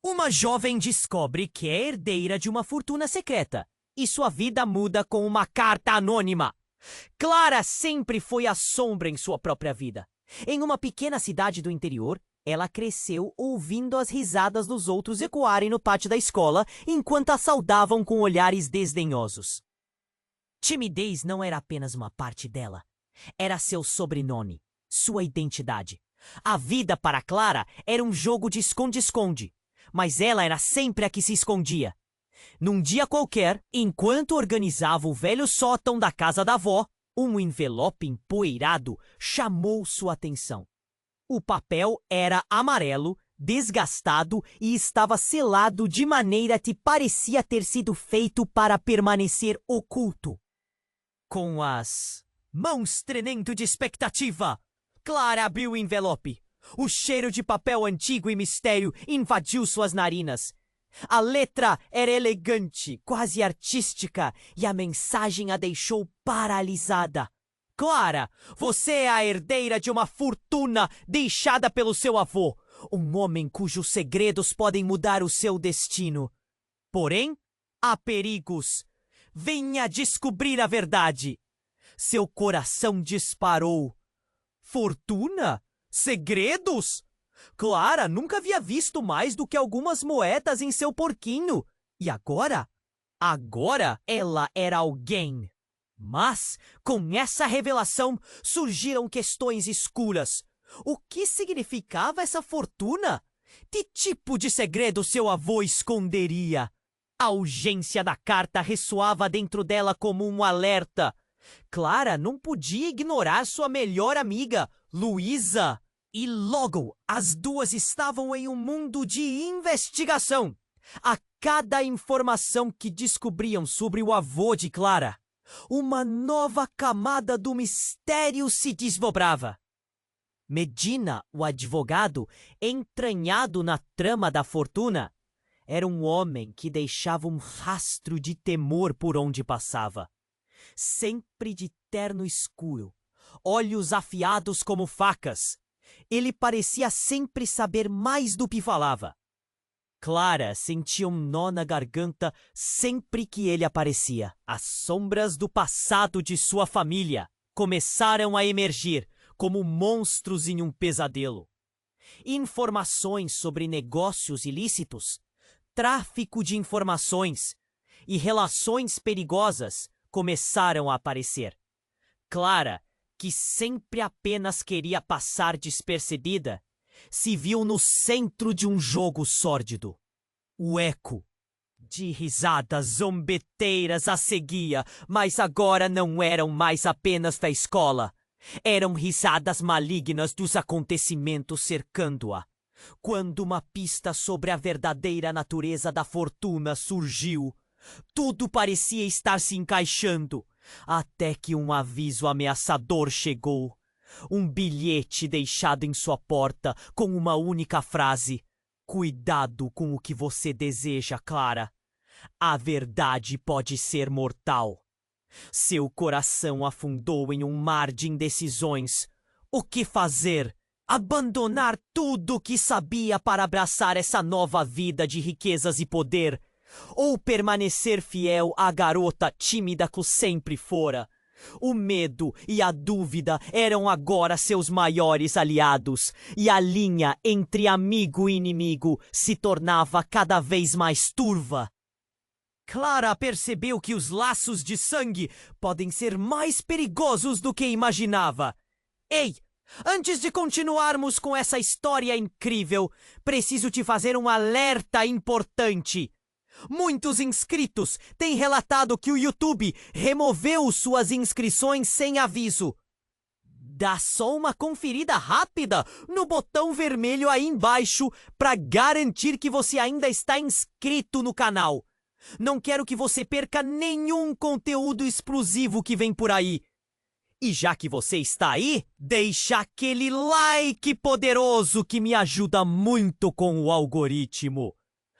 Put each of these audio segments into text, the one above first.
Uma jovem descobre que é herdeira de uma fortuna secreta e sua vida muda com uma carta anônima. Clara sempre foi a sombra em sua própria vida. Em uma pequena cidade do interior, ela cresceu ouvindo as risadas dos outros ecoarem no pátio da escola enquanto a saudavam com olhares desdenhosos. Timidez não era apenas uma parte dela. Era seu sobrenome, sua identidade. A vida para Clara era um jogo de esconde-esconde, mas ela era sempre a que se escondia. Num dia qualquer, enquanto organizava o velho sótão da casa da avó, um envelope empoeirado chamou sua atenção. O papel era amarelo, desgastado e estava selado de maneira que parecia ter sido feito para permanecer oculto. Com as mãos tremendo de expectativa, Clara abriu o envelope. O cheiro de papel antigo e mistério invadiu suas narinas. A letra era elegante, quase artística, e a mensagem a deixou paralisada. Clara, você é a herdeira de uma fortuna deixada pelo seu avô, um homem cujos segredos podem mudar o seu destino. Porém, há perigos. Venha descobrir a verdade. Seu coração disparou. Fortuna? Segredos? Clara nunca havia visto mais do que algumas moedas em seu porquinho. E agora? Agora ela era alguém. Mas, com essa revelação, surgiram questões escuras. O que significava essa fortuna? Que tipo de segredo seu avô esconderia? A urgência da carta ressoava dentro dela como um alerta. Clara não podia ignorar sua melhor amiga, Luísa. E logo, as duas estavam em um mundo de investigação. A cada informação que descobriam sobre o avô de Clara, uma nova camada do mistério se desdobrava. Medina, o advogado, entranhado na trama da fortuna, era um homem que deixava um rastro de temor por onde passava. Sempre de terno escuro, olhos afiados como facas, ele parecia sempre saber mais do que falava. Clara sentia um nó na garganta sempre que ele aparecia. As sombras do passado de sua família começaram a emergir como monstros em um pesadelo. Informações sobre negócios ilícitos, tráfico de informações e relações perigosas começaram a aparecer. Clara, que sempre apenas queria passar despercebida, se viu no centro de um jogo sórdido. O eco de risadas zombeteiras a seguia, mas agora não eram mais apenas da escola. Eram risadas malignas dos acontecimentos cercando-a. Quando uma pista sobre a verdadeira natureza da fortuna surgiu, tudo parecia estar se encaixando, até que um aviso ameaçador chegou. Um bilhete deixado em sua porta com uma única frase: "Cuidado com o que você deseja, Clara. A verdade pode ser mortal." Seu coração afundou em um mar de indecisões. O que fazer? Abandonar tudo o que sabia para abraçar essa nova vida de riquezas e poder? Ou permanecer fiel à garota tímida que sempre fora? O medo e a dúvida eram agora seus maiores aliados, e a linha entre amigo e inimigo se tornava cada vez mais turva. Clara percebeu que os laços de sangue podem ser mais perigosos do que imaginava. Ei! Antes de continuarmos com essa história incrível, preciso te fazer um alerta importante. Muitos inscritos têm relatado que o YouTube removeu suas inscrições sem aviso. Dá só uma conferida rápida no botão vermelho aí embaixo para garantir que você ainda está inscrito no canal. Não quero que você perca nenhum conteúdo exclusivo que vem por aí. E já que você está aí, deixa aquele like poderoso que me ajuda muito com o algoritmo.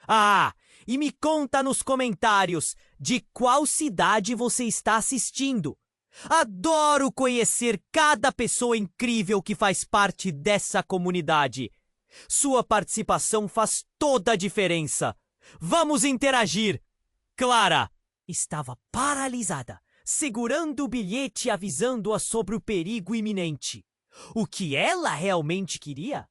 Ah, e me conta nos comentários de qual cidade você está assistindo. Adoro conhecer cada pessoa incrível que faz parte dessa comunidade. Sua participação faz toda a diferença. Vamos interagir. Clara estava paralisada, segurando o bilhete e avisando-a sobre o perigo iminente. O que ela realmente queria?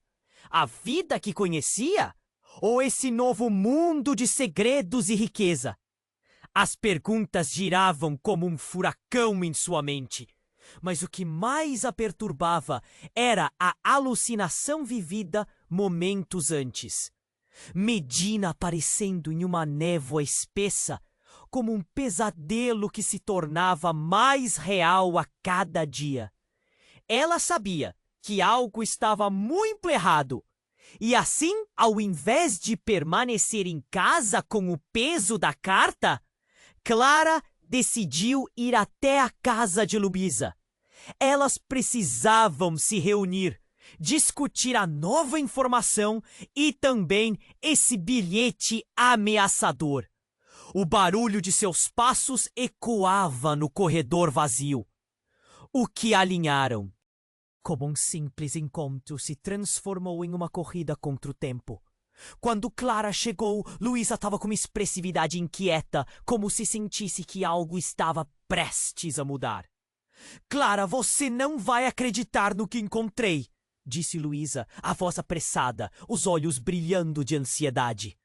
A vida que conhecia? Ou esse novo mundo de segredos e riqueza? As perguntas giravam como um furacão em sua mente. Mas o que mais a perturbava era a alucinação vivida momentos antes. Medina aparecendo em uma névoa espessa, como um pesadelo que se tornava mais real a cada dia. Ela sabia que algo estava muito errado. E assim, ao invés de permanecer em casa com o peso da carta, Clara decidiu ir até a casa de Luísa. Elas precisavam se reunir, discutir a nova informação e também esse bilhete ameaçador. O barulho de seus passos ecoava no corredor vazio. O que alinharam? Como um simples encontro se transformou em uma corrida contra o tempo. Quando Clara chegou, Luísa estava com uma expressividade inquieta, como se sentisse que algo estava prestes a mudar. Clara, você não vai acreditar no que encontrei, disse Luísa, a voz apressada, os olhos brilhando de ansiedade.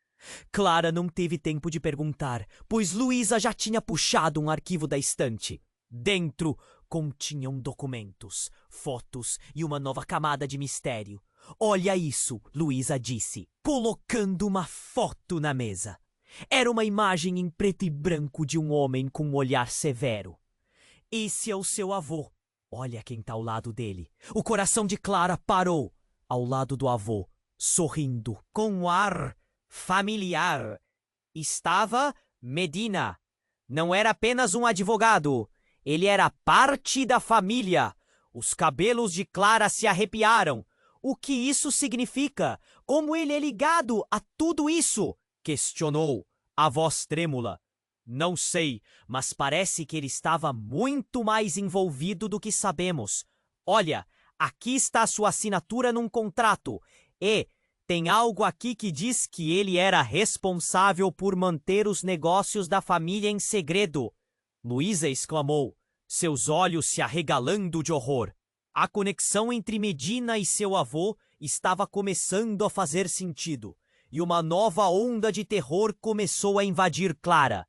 Clara não teve tempo de perguntar, pois Luísa já tinha puxado um arquivo da estante. Dentro continham documentos, fotos e uma nova camada de mistério. Olha isso, Luísa disse, colocando uma foto na mesa. Era uma imagem em preto e branco de um homem com um olhar severo. Esse é o seu avô. Olha quem está ao lado dele. O coração de Clara parou ao lado do avô, sorrindo com um ar familiar. Estava Medina. Não era apenas um advogado. Ele era parte da família. Os cabelos de Clara se arrepiaram. O que isso significa? Como ele é ligado a tudo isso? Questionou, a voz trêmula. Não sei, mas parece que ele estava muito mais envolvido do que sabemos. Olha, aqui está a sua assinatura num contrato. E tem algo aqui que diz que ele era responsável por manter os negócios da família em segredo. Luísa exclamou, seus olhos se arregalando de horror. A conexão entre Medina e seu avô estava começando a fazer sentido, e uma nova onda de terror começou a invadir Clara.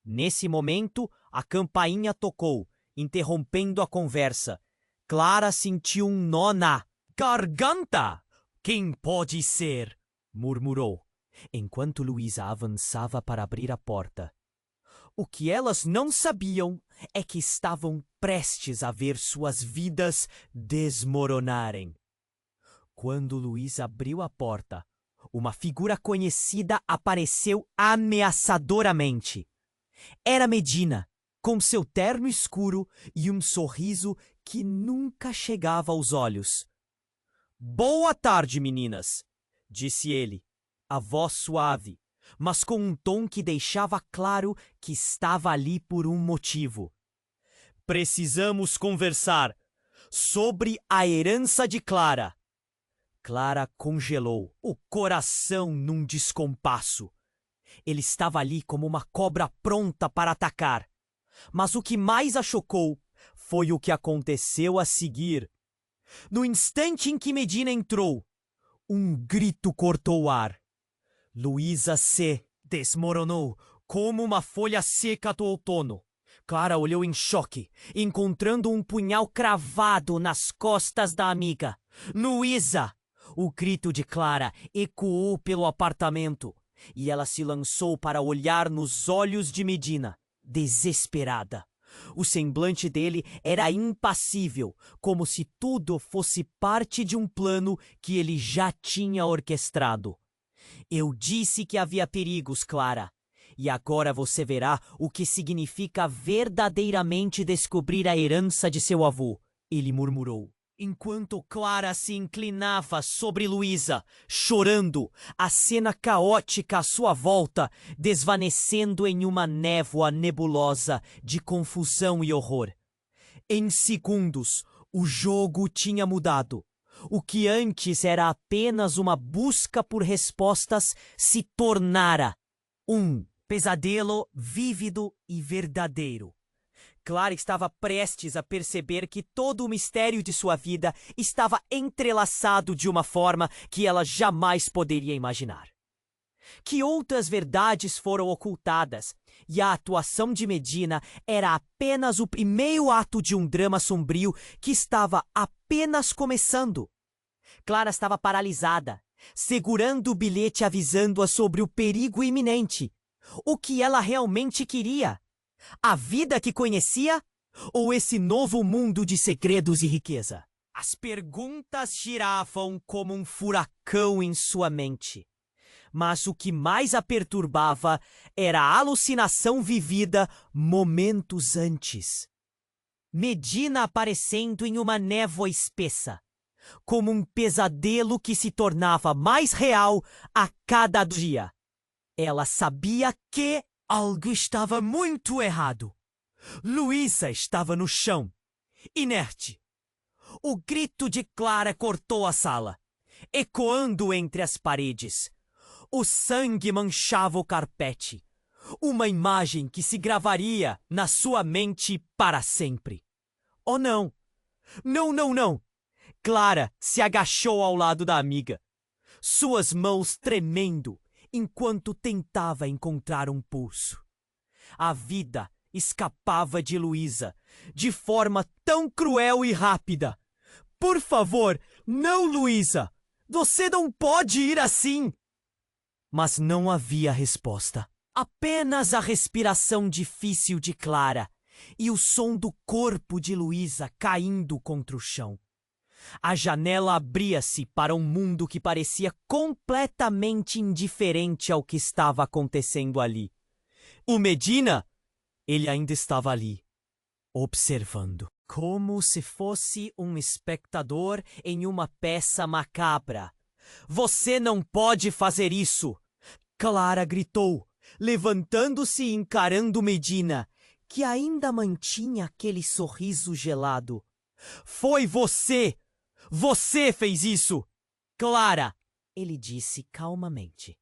Nesse momento, a campainha tocou, interrompendo a conversa. Clara sentiu um nó na garganta. Quem pode ser? Murmurou, enquanto Luísa avançava para abrir a porta. O que elas não sabiam é que estavam prestes a ver suas vidas desmoronarem. Quando Luísa abriu a porta, uma figura conhecida apareceu ameaçadoramente. Era Medina, com seu terno escuro e um sorriso que nunca chegava aos olhos. Boa tarde, meninas, disse ele, a voz suave, mas com um tom que deixava claro que estava ali por um motivo. Precisamos conversar sobre a herança de Clara. Clara congelou, o coração num descompasso. Ele estava ali como uma cobra pronta para atacar. Mas o que mais a chocou foi o que aconteceu a seguir. No instante em que Medina entrou, um grito cortou o ar. Luísa se desmoronou como uma folha seca do outono. Clara olhou em choque, encontrando um punhal cravado nas costas da amiga. Luísa! O grito de Clara ecoou pelo apartamento. E ela se lançou para olhar nos olhos de Medina, desesperada. O semblante dele era impassível, como se tudo fosse parte de um plano que ele já tinha orquestrado. Eu disse que havia perigos, Clara. E agora você verá o que significa verdadeiramente descobrir a herança de seu avô, ele murmurou. Enquanto Clara se inclinava sobre Luísa, chorando, a cena caótica à sua volta, desvanecendo em uma névoa nebulosa de confusão e horror. Em segundos, o jogo tinha mudado. O que antes era apenas uma busca por respostas se tornara um pesadelo vívido e verdadeiro. Clara estava prestes a perceber que todo o mistério de sua vida estava entrelaçado de uma forma que ela jamais poderia imaginar. Que outras verdades foram ocultadas, e a atuação de Medina era apenas o primeiro ato de um drama sombrio que estava apenas começando. Clara estava paralisada, segurando o bilhete avisando-a sobre o perigo iminente. O que ela realmente queria? A vida que conhecia? Ou esse novo mundo de segredos e riqueza? As perguntas giravam como um furacão em sua mente. Mas o que mais a perturbava era a alucinação vivida momentos antes. Medina aparecendo em uma névoa espessa, como um pesadelo que se tornava mais real a cada dia. Ela sabia que algo estava muito errado. Luísa estava no chão, inerte. O grito de Clara cortou a sala, ecoando entre as paredes. O sangue manchava o carpete. Uma imagem que se gravaria na sua mente para sempre. Oh, não! Não, não, não! Clara se agachou ao lado da amiga, suas mãos tremendo enquanto tentava encontrar um pulso. A vida escapava de Luísa de forma tão cruel e rápida. Por favor, não, Luísa! Você não pode ir assim! Mas não havia resposta. Apenas a respiração difícil de Clara e o som do corpo de Luísa caindo contra o chão. A janela abria-se para um mundo que parecia completamente indiferente ao que estava acontecendo ali. O Medina, ele ainda estava ali, observando, como se fosse um espectador em uma peça macabra. Você não pode fazer isso! Clara gritou, levantando-se e encarando Medina, que ainda mantinha aquele sorriso gelado. Foi você! Você fez isso! Clara, ele disse calmamente.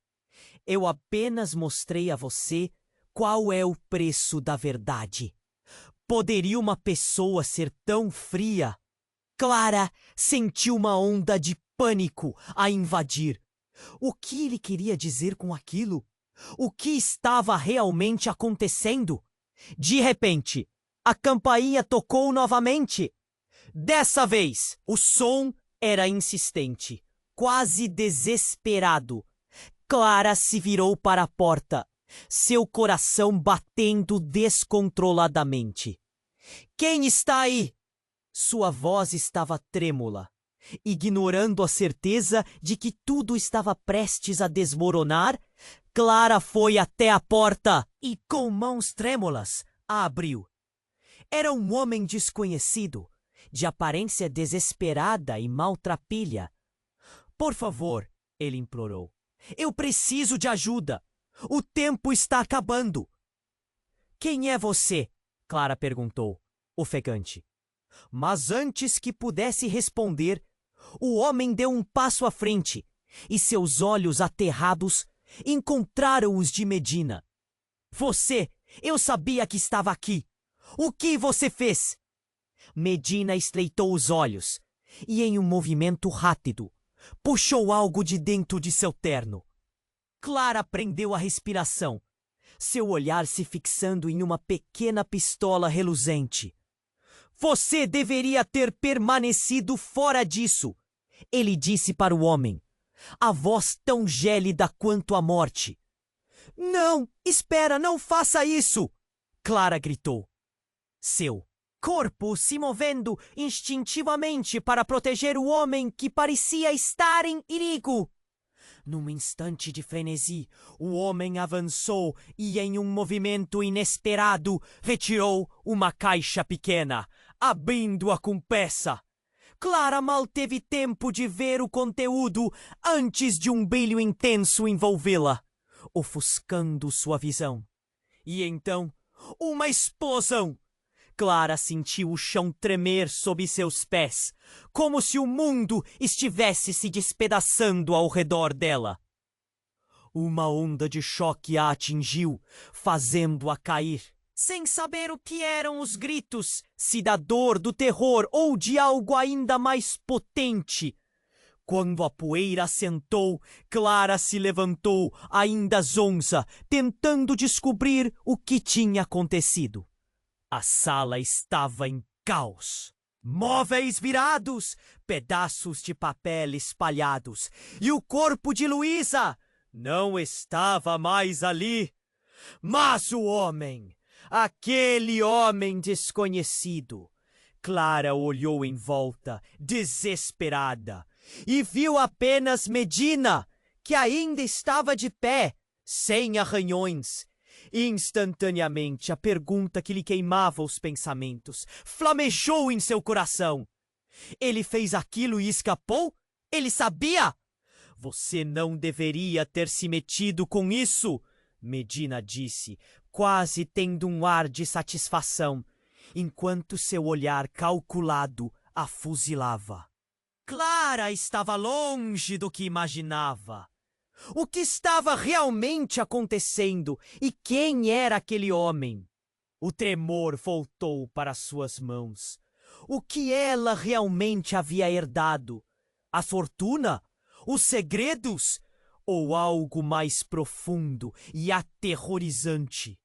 Eu apenas mostrei a você qual é o preço da verdade. Poderia uma pessoa ser tão fria? Clara sentiu uma onda de pânico a invadir. O que ele queria dizer com aquilo? O que estava realmente acontecendo? De repente, a campainha tocou novamente. Dessa vez, o som era insistente, quase desesperado. Clara se virou para a porta, seu coração batendo descontroladamente. Quem está aí? Sua voz estava trêmula. Ignorando a certeza de que tudo estava prestes a desmoronar, Clara foi até a porta e, com mãos trêmulas, a abriu. Era um homem desconhecido, de aparência desesperada e maltrapilha. Por favor, ele implorou. Eu preciso de ajuda. O tempo está acabando. Quem é você? Clara perguntou, ofegante. Mas antes que pudesse responder, o homem deu um passo à frente e seus olhos aterrados encontraram os de Medina. Você! Eu sabia que estava aqui! O que você fez? Medina estreitou os olhos e, em um movimento rápido, puxou algo de dentro de seu terno. Clara prendeu a respiração, seu olhar se fixando em uma pequena pistola reluzente. Você deveria ter permanecido fora disso, ele disse para o homem, a voz tão gélida quanto a morte. Não, espera, não faça isso! Clara gritou. Seu corpo se movendo instintivamente para proteger o homem que parecia estar em perigo. Num instante de frenesi, o homem avançou e, em um movimento inesperado, retirou uma caixa pequena, abrindo-a com pressa. Clara mal teve tempo de ver o conteúdo antes de um brilho intenso envolvê-la, ofuscando sua visão. E então, uma explosão! Clara sentiu o chão tremer sob seus pés, como se o mundo estivesse se despedaçando ao redor dela. Uma onda de choque a atingiu, fazendo-a cair. Sem saber o que eram os gritos, se da dor, do terror ou de algo ainda mais potente. Quando a poeira assentou, Clara se levantou, ainda zonza, tentando descobrir o que tinha acontecido. A sala estava em caos. Móveis virados, pedaços de papel espalhados, e o corpo de Luísa não estava mais ali. Mas o homem, aquele homem desconhecido. Clara olhou em volta, desesperada, e viu apenas Medina, que ainda estava de pé, sem arranhões. Instantaneamente, a pergunta que lhe queimava os pensamentos flamejou em seu coração. Ele fez aquilo e escapou? Ele sabia? Você não deveria ter se metido com isso, Medina disse, quase tendo um ar de satisfação, enquanto seu olhar calculado a fuzilava. Clara estava longe do que imaginava. O que estava realmente acontecendo e quem era aquele homem? O tremor voltou para suas mãos. O que ela realmente havia herdado? A fortuna? Os segredos? Ou algo mais profundo e aterrorizante?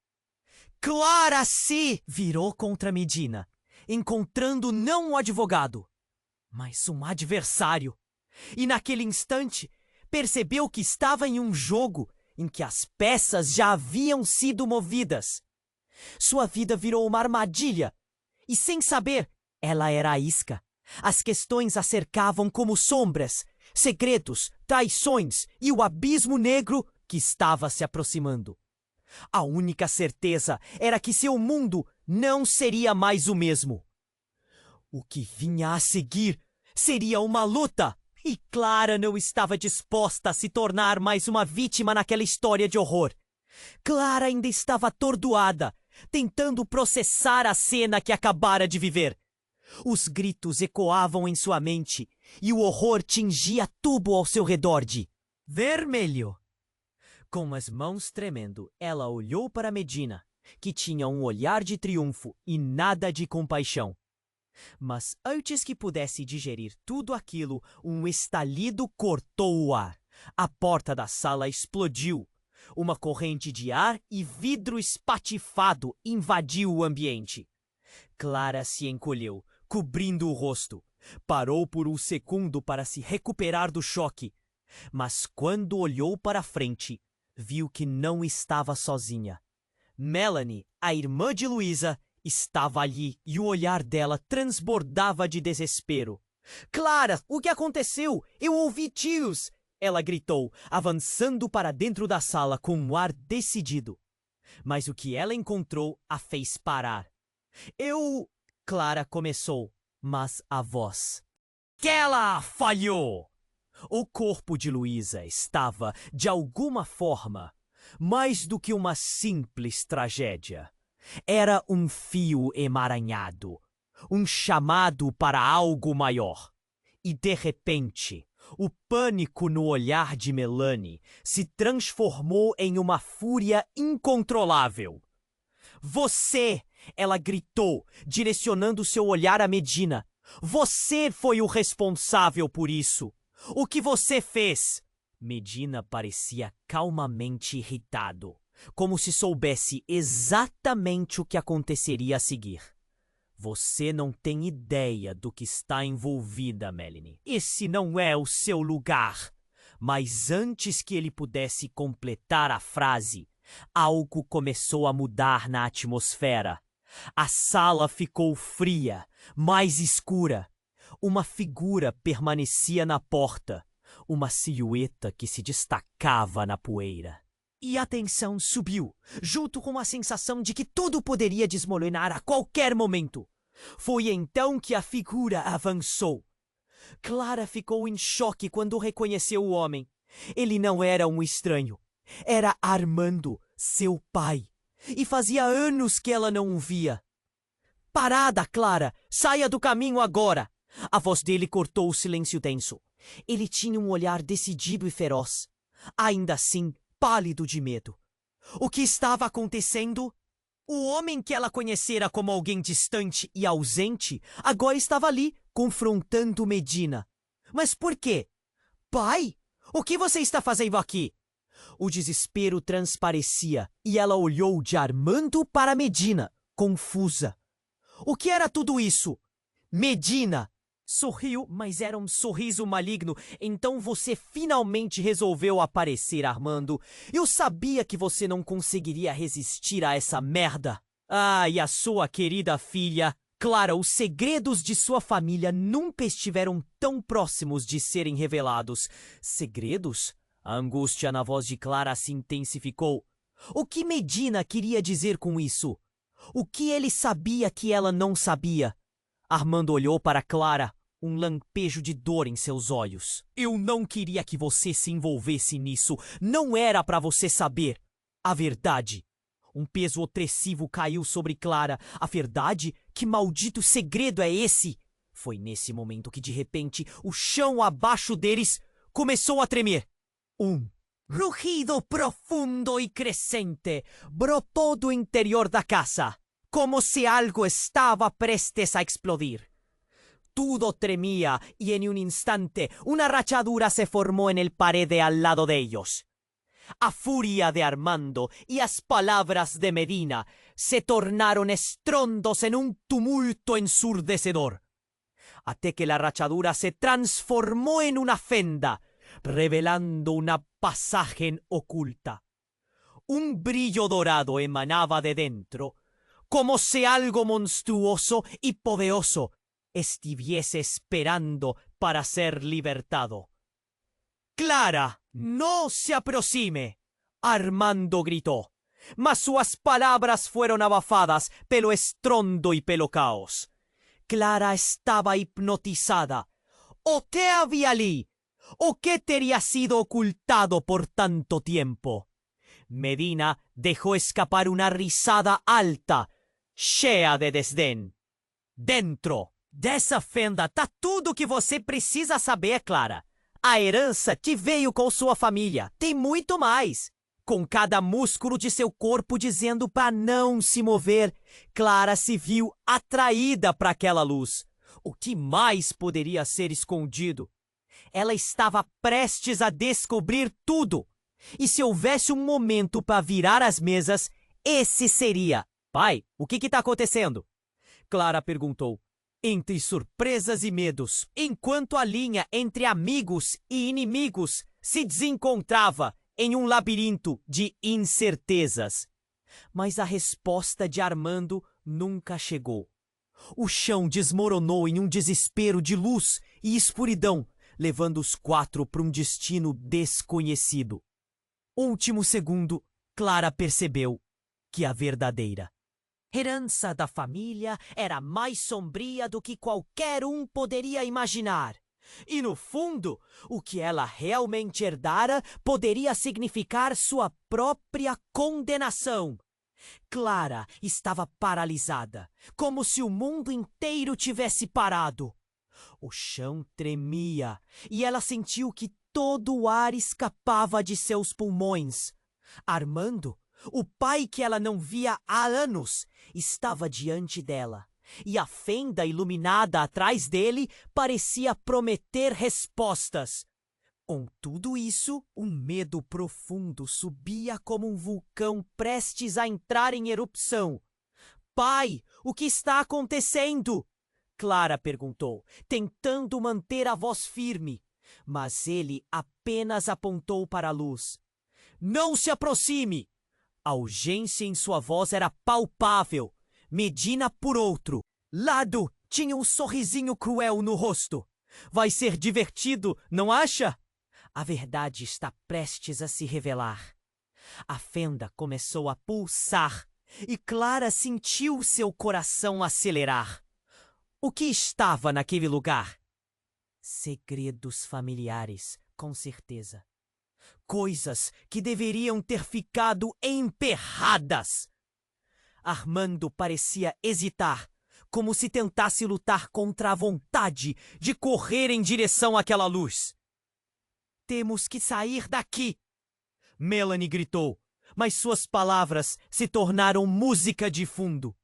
Clara se virou contra Medina, encontrando não um advogado, mas um adversário. E naquele instante, percebeu que estava em um jogo em que as peças já haviam sido movidas. Sua vida virou uma armadilha, e sem saber, ela era a isca. As questões a cercavam como sombras, segredos, traições e o abismo negro que estava se aproximando. A única certeza era que seu mundo não seria mais o mesmo. O que vinha a seguir seria uma luta, e Clara não estava disposta a se tornar mais uma vítima naquela história de horror. Clara ainda estava atordoada, tentando processar a cena que acabara de viver. Os gritos ecoavam em sua mente, e o horror tingia tudo ao seu redor de vermelho. Com as mãos tremendo, ela olhou para Medina, que tinha um olhar de triunfo e nada de compaixão. Mas antes que pudesse digerir tudo aquilo, um estalido cortou o ar. A porta da sala explodiu. Uma corrente de ar e vidro espatifado invadiu o ambiente. Clara se encolheu, cobrindo o rosto. Parou por um segundo para se recuperar do choque. Mas quando olhou para frente, viu que não estava sozinha. Melanie, a irmã de Luísa, estava ali e o olhar dela transbordava de desespero. Clara, o que aconteceu? Eu ouvi tiros! Ela gritou, avançando para dentro da sala com um ar decidido. Mas o que ela encontrou a fez parar. Clara começou, mas a voz. Ela falhou! O corpo de Luísa estava, de alguma forma, mais do que uma simples tragédia. Era um fio emaranhado, um chamado para algo maior. E, de repente, o pânico no olhar de Melanie se transformou em uma fúria incontrolável. Você! Ela gritou, direcionando seu olhar a Medina. Você foi o responsável por isso. O que você fez? Medina parecia calmamente irritado, como se soubesse exatamente o que aconteceria a seguir. Você não tem ideia do que está envolvida, Melanie. Esse não é o seu lugar. Mas antes que ele pudesse completar a frase, algo começou a mudar na atmosfera. A sala ficou fria, mais escura. Uma figura permanecia na porta, uma silhueta que se destacava na poeira. E a tensão subiu, junto com a sensação de que tudo poderia desmoronar a qualquer momento. Foi então que a figura avançou. Clara ficou em choque quando reconheceu o homem. Ele não era um estranho. Era Armando, seu pai. E fazia anos que ela não o via. Parada, Clara! Saia do caminho agora! A voz dele cortou o silêncio denso. Ele tinha um olhar decidido e feroz. Ainda assim, pálido de medo. O que estava acontecendo? O homem que ela conhecera como alguém distante e ausente, agora estava ali, confrontando Medina. Mas por quê? Pai, o que você está fazendo aqui? O desespero transparecia e ela olhou de Armando para Medina, confusa. O que era tudo isso? Medina! Sorriu, mas era um sorriso maligno. Então você finalmente resolveu aparecer, Armando. Eu sabia que você não conseguiria resistir a essa merda. Ah, e a sua querida filha. Clara, os segredos de sua família nunca estiveram tão próximos de serem revelados. Segredos? A angústia na voz de Clara se intensificou. O que Medina queria dizer com isso? O que ele sabia que ela não sabia? Armando olhou para Clara, um lampejo de dor em seus olhos. Eu não queria que você se envolvesse nisso. Não era para você saber. A verdade. Um peso opressivo caiu sobre Clara. A verdade? Que maldito segredo é esse? Foi nesse momento que, de repente, o chão abaixo deles começou a tremer. Um rugido profundo e crescente brotou do interior da casa, como se algo estava prestes a explodir. Todo tremía y en un instante una rachadura se formó en el pared al lado de ellos. A furia de Armando y las palabras de Medina se tornaron estrondos en un tumulto ensurdecedor, hasta que la rachadura se transformó en una fenda, revelando una pasaje oculta. Un brillo dorado emanaba de dentro, como si algo monstruoso y poderoso estuviese esperando para ser libertado. ¡Clara, no se aproxime!, Armando gritó, mas sus palabras fueron abafadas pelo estrondo y pelo caos. Clara estaba hipnotizada. ¿O qué había allí? ¿O qué tería sido ocultado por tanto tiempo? Medina dejó escapar una risada alta, cheia de desdém. Dentro dessa fenda tá tudo o que você precisa saber, Clara. A herança que veio com sua família. Tem muito mais. Com cada músculo de seu corpo dizendo para não se mover, Clara se viu atraída para aquela luz. O que mais poderia ser escondido? Ela estava prestes a descobrir tudo. E se houvesse um momento para virar as mesas, esse seria. Pai, o que está acontecendo? Clara perguntou, entre surpresas e medos, enquanto a linha entre amigos e inimigos se desencontrava em um labirinto de incertezas. Mas a resposta de Armando nunca chegou. O chão desmoronou em um desespero de luz e escuridão, levando os quatro para um destino desconhecido. Último segundo, Clara percebeu que a verdadeira herança da família era mais sombria do que qualquer um poderia imaginar. E, no fundo, o que ela realmente herdara poderia significar sua própria condenação. Clara estava paralisada, como se o mundo inteiro tivesse parado. O chão tremia e ela sentiu que todo o ar escapava de seus pulmões. Armando, o pai que ela não via há anos, estava diante dela, e a fenda iluminada atrás dele parecia prometer respostas. Com tudo isso, um medo profundo subia como um vulcão prestes a entrar em erupção. Pai, o que está acontecendo? Clara perguntou, tentando manter a voz firme, mas ele apenas apontou para a luz. Não se aproxime! A urgência em sua voz era palpável. Medina, por outro lado, tinha um sorrisinho cruel no rosto. Vai ser divertido, não acha? A verdade está prestes a se revelar. A fenda começou a pulsar e Clara sentiu seu coração acelerar. O que estava naquele lugar? Segredos familiares, com certeza. Coisas que deveriam ter ficado emperradas. Armando parecia hesitar, como se tentasse lutar contra a vontade de correr em direção àquela luz. Temos que sair daqui! Melanie gritou, mas suas palavras se tornaram música de fundo.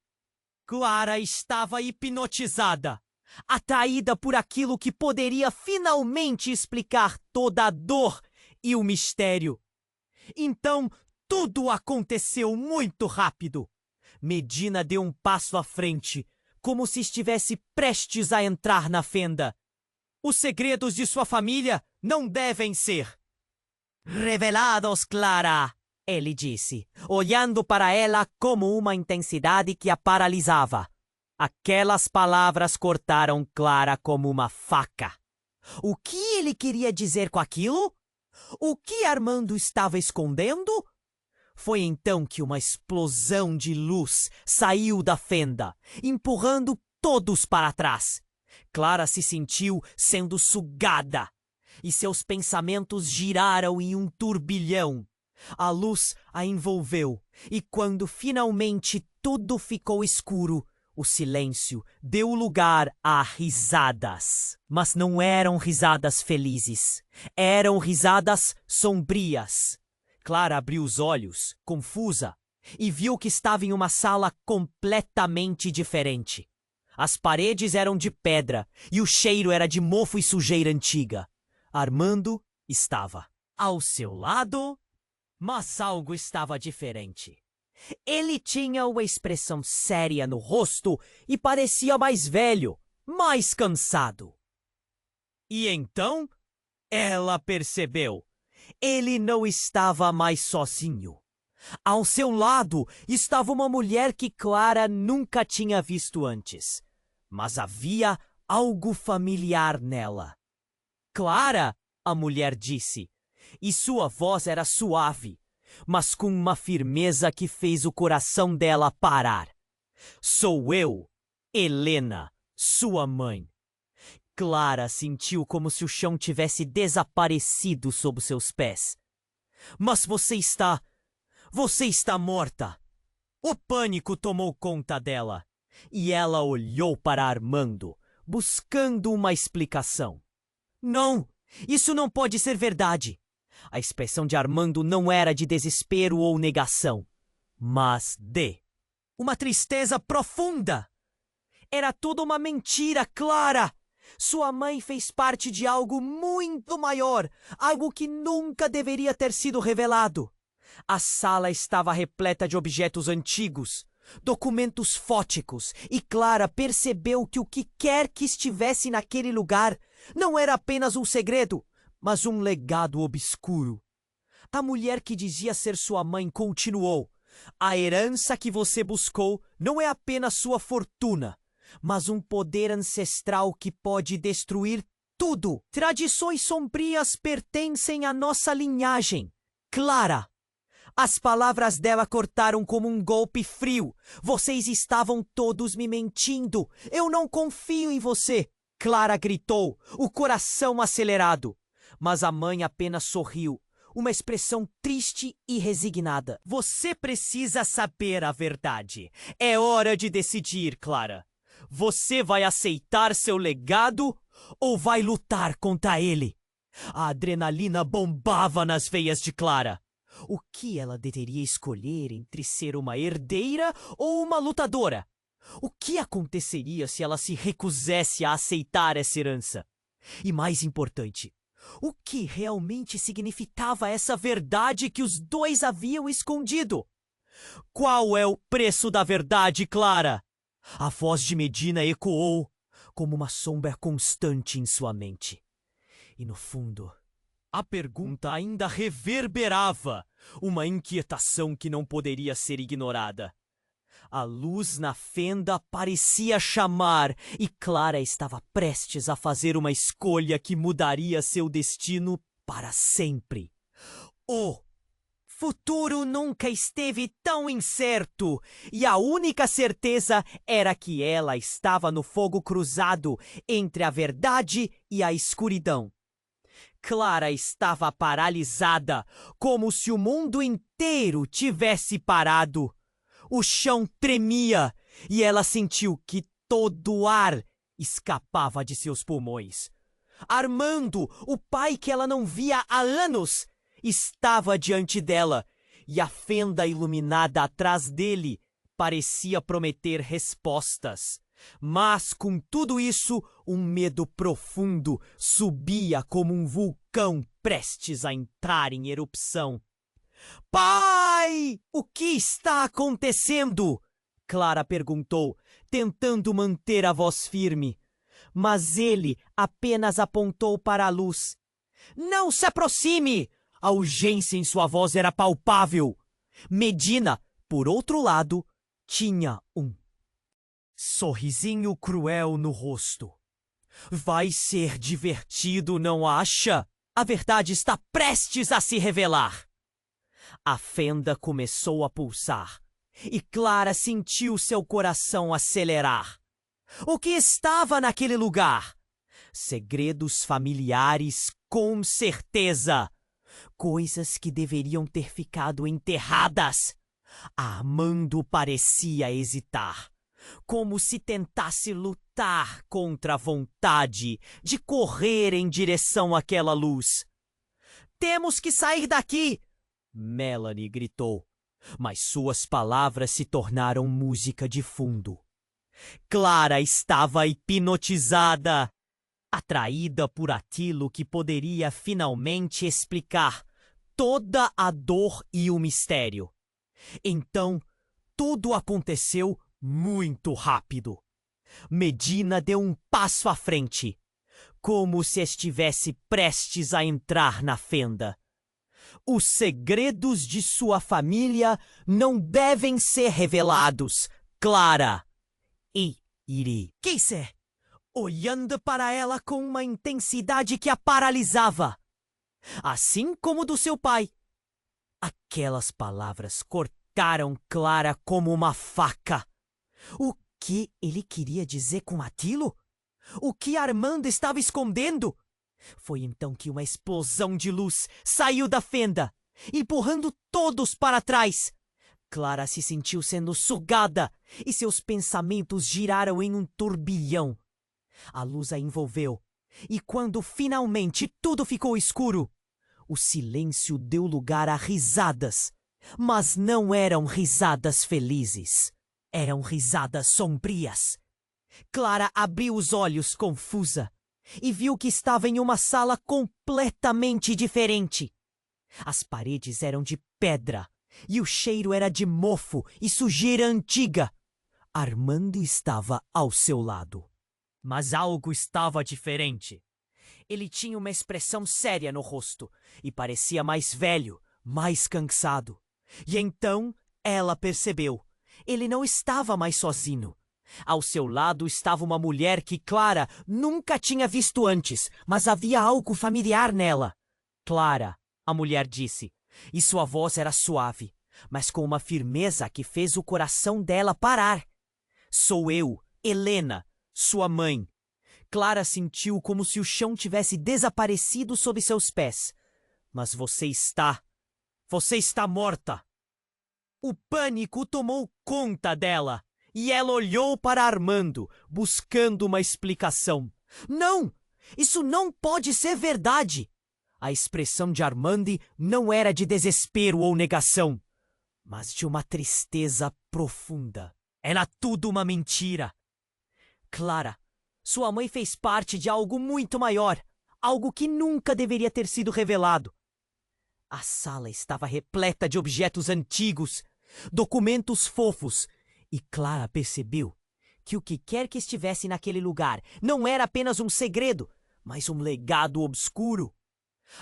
Clara estava hipnotizada, atraída por aquilo que poderia finalmente explicar toda a dor e o mistério. Então, tudo aconteceu muito rápido. Medina deu um passo à frente, como se estivesse prestes a entrar na fenda. Os segredos de sua família não devem ser revelados, Clara, ele disse, olhando para ela com uma intensidade que a paralisava. Aquelas palavras cortaram Clara como uma faca. O que ele queria dizer com aquilo? O que Armando estava escondendo? Foi então que uma explosão de luz saiu da fenda, empurrando todos para trás. Clara se sentiu sendo sugada, e seus pensamentos giraram em um turbilhão. A luz a envolveu, e quando finalmente tudo ficou escuro, o silêncio deu lugar a risadas. Mas não eram risadas felizes, eram risadas sombrias. Clara abriu os olhos, confusa, e viu que estava em uma sala completamente diferente. As paredes eram de pedra e o cheiro era de mofo e sujeira antiga. Armando estava ao seu lado, mas algo estava diferente. Ele tinha uma expressão séria no rosto e parecia mais velho, mais cansado. E então ela percebeu. Ele não estava mais sozinho. Ao seu lado estava uma mulher que Clara nunca tinha visto antes. Mas havia algo familiar nela. Clara, a mulher disse, e sua voz era suave, mas com uma firmeza que fez o coração dela parar. Sou eu, Helena, sua mãe. Clara sentiu como se o chão tivesse desaparecido sob seus pés. Mas você está morta. O pânico tomou conta dela, e ela olhou para Armando, buscando uma explicação. Não, isso não pode ser verdade. A expressão de Armando não era de desespero ou negação, mas de uma tristeza profunda. Era tudo uma mentira, Clara! Sua mãe fez parte de algo muito maior, algo que nunca deveria ter sido revelado. A sala estava repleta de objetos antigos, documentos fóticos, e Clara percebeu que o que quer que estivesse naquele lugar não era apenas um segredo, mas um legado obscuro. A mulher que dizia ser sua mãe continuou: a herança que você buscou não é apenas sua fortuna, mas um poder ancestral que pode destruir tudo. Tradições sombrias pertencem à nossa linhagem. Clara! As palavras dela cortaram como um golpe frio. Vocês estavam todos me mentindo. Eu não confio em você. Clara gritou, o coração acelerado. Mas a mãe apenas sorriu, uma expressão triste e resignada. Você precisa saber a verdade. É hora de decidir, Clara. Você vai aceitar seu legado ou vai lutar contra ele? A adrenalina bombava nas veias de Clara. O que ela deveria escolher entre ser uma herdeira ou uma lutadora? O que aconteceria se ela se recusasse a aceitar essa herança? E mais importante, o que realmente significava essa verdade que os dois haviam escondido? Qual é o preço da verdade, Clara? A voz de Medina ecoou como uma sombra constante em sua mente. E no fundo, a pergunta ainda reverberava, uma inquietação que não poderia ser ignorada. A luz na fenda parecia chamar e Clara estava prestes a fazer uma escolha que mudaria seu destino para sempre. O futuro nunca esteve tão incerto e a única certeza era que ela estava no fogo cruzado entre a verdade e a escuridão. Clara estava paralisada, como se o mundo inteiro tivesse parado. O chão tremia e ela sentiu que todo o ar escapava de seus pulmões. Armando, o pai que ela não via há anos, estava diante dela, e a fenda iluminada atrás dele parecia prometer respostas. Mas, com tudo isso, um medo profundo subia como um vulcão prestes a entrar em erupção. Pai! O que está acontecendo? Clara perguntou, tentando manter a voz firme. Mas ele apenas apontou para a luz. Não se aproxime! A urgência em sua voz era palpável. Medina, por outro lado, tinha um sorrisinho cruel no rosto. Vai ser divertido, não acha? A verdade está prestes a se revelar. A fenda começou a pulsar, e Clara sentiu seu coração acelerar. O que estava naquele lugar? Segredos familiares, com certeza. Coisas que deveriam ter ficado enterradas. Armando parecia hesitar, como se tentasse lutar contra a vontade de correr em direção àquela luz. Temos que sair daqui! Melanie gritou, mas suas palavras se tornaram música de fundo. Clara estava hipnotizada, atraída por aquilo que poderia finalmente explicar toda a dor e o mistério. Então, tudo aconteceu muito rápido. Medina deu um passo à frente, como se estivesse prestes a entrar na fenda. Os segredos de sua família não devem ser revelados, Clara. E Iri quise, olhando para ela com uma intensidade que a paralisava, assim como do seu pai. Aquelas palavras cortaram Clara como uma faca. O que ele queria dizer com aquilo? O que Armando estava escondendo? Foi então que uma explosão de luz saiu da fenda, empurrando todos para trás. Clara se sentiu sendo sugada e seus pensamentos giraram em um turbilhão. A luz a envolveu, e quando finalmente tudo ficou escuro, o silêncio deu lugar a risadas. Mas não eram risadas felizes. Eram risadas sombrias. Clara abriu os olhos confusa e viu que estava em uma sala completamente diferente. As paredes eram de pedra e o cheiro era de mofo e sujeira antiga. Armando estava ao seu lado. Mas algo estava diferente. Ele tinha uma expressão séria no rosto e parecia mais velho, mais cansado. E então ela percebeu. Ele não estava mais sozinho. Ao seu lado estava uma mulher que Clara nunca tinha visto antes, mas havia algo familiar nela. Clara, a mulher disse, e sua voz era suave, mas com uma firmeza que fez o coração dela parar. Sou eu, Helena, sua mãe. Clara sentiu como se o chão tivesse desaparecido sob seus pés. Mas você está morta. O pânico tomou conta dela. E ela olhou para Armando, buscando uma explicação. Não! Isso não pode ser verdade! A expressão de Armando não era de desespero ou negação, mas de uma tristeza profunda. Era tudo uma mentira. Clara, sua mãe fez parte de algo muito maior, algo que nunca deveria ter sido revelado. A sala estava repleta de objetos antigos, documentos fofos, e Clara percebeu que o que quer que estivesse naquele lugar não era apenas um segredo, mas um legado obscuro.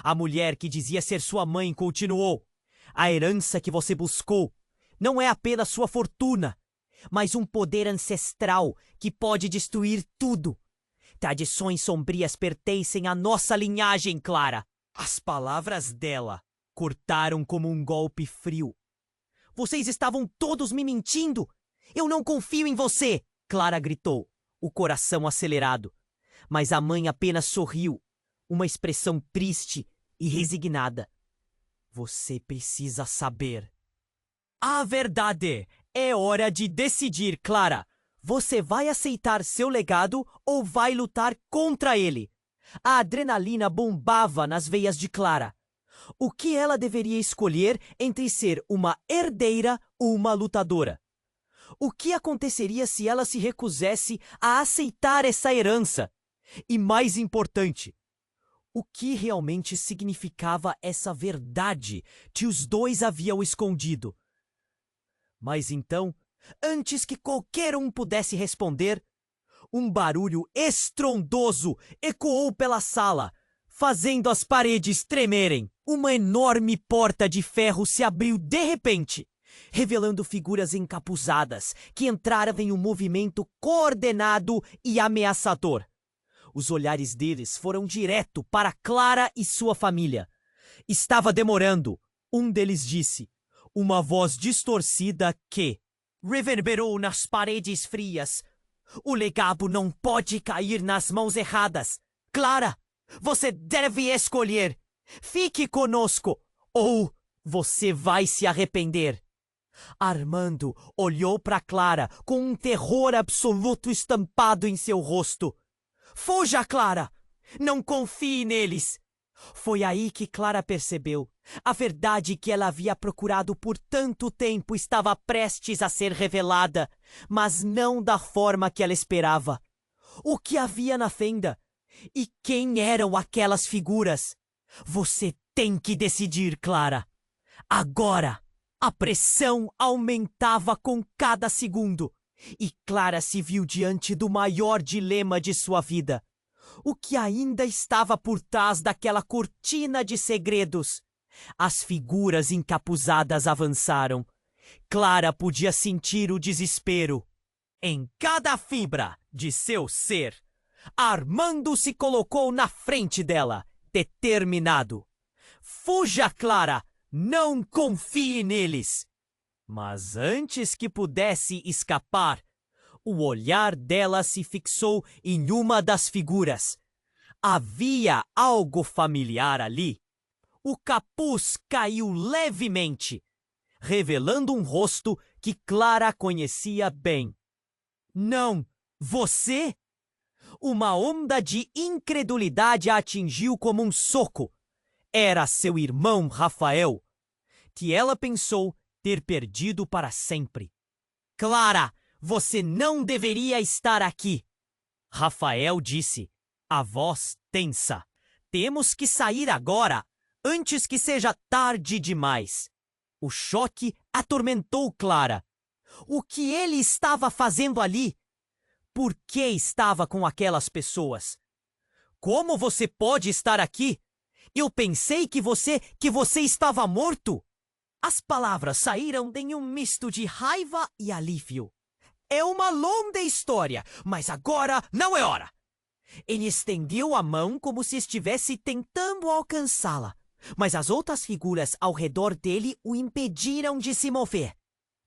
A mulher que dizia ser sua mãe continuou. A herança que você buscou não é apenas sua fortuna, mas um poder ancestral que pode destruir tudo. Tradições sombrias pertencem à nossa linhagem, Clara. As palavras dela cortaram como um golpe frio. Vocês estavam todos me mentindo! Eu não confio em você! Clara gritou, o coração acelerado. Mas a mãe apenas sorriu, uma expressão triste e resignada. Você precisa saber. A verdade! É hora de decidir, Clara. Você vai aceitar seu legado ou vai lutar contra ele? A adrenalina bombava nas veias de Clara. O que ela deveria escolher entre ser uma herdeira ou uma lutadora? O que aconteceria se ela se recusasse a aceitar essa herança? E mais importante, o que realmente significava essa verdade que os dois haviam escondido? Mas então, antes que qualquer um pudesse responder, um barulho estrondoso ecoou pela sala, fazendo as paredes tremerem. Uma enorme porta de ferro se abriu de repente, revelando figuras encapuzadas que entraram em um movimento coordenado e ameaçador. Os olhares deles foram direto para Clara e sua família. Estava demorando, um deles disse, uma voz distorcida que reverberou nas paredes frias. O legado não pode cair nas mãos erradas. Clara, você deve escolher. Fique conosco ou você vai se arrepender. Armando olhou para Clara com um terror absoluto estampado em seu rosto. Fuja, Clara! Não confie neles! Foi aí que Clara percebeu. A verdade que ela havia procurado por tanto tempo estava prestes a ser revelada, mas não da forma que ela esperava. O que havia na fenda? E quem eram aquelas figuras? Você tem que decidir, Clara. Agora! A pressão aumentava com cada segundo. E Clara se viu diante do maior dilema de sua vida. O que ainda estava por trás daquela cortina de segredos? As figuras encapuzadas avançaram. Clara podia sentir o desespero. Em cada fibra de seu ser, Armando se colocou na frente dela, determinado. Fuja, Clara! Não confie neles! Mas antes que pudesse escapar, o olhar dela se fixou em uma das figuras. Havia algo familiar ali. O capuz caiu levemente, revelando um rosto que Clara conhecia bem. Não, você? Uma onda de incredulidade a atingiu como um soco. Era seu irmão Rafael, que ela pensou ter perdido para sempre. Clara, você não deveria estar aqui. Rafael disse, a voz tensa. Temos que sair agora, antes que seja tarde demais. O choque atormentou Clara. O que ele estava fazendo ali? Por que estava com aquelas pessoas? Como você pode estar aqui? Eu pensei que você estava morto. As palavras saíram em um misto de raiva e alívio. É uma longa história, mas agora não é hora. Ele estendeu a mão como se estivesse tentando alcançá-la, mas as outras figuras ao redor dele o impediram de se mover.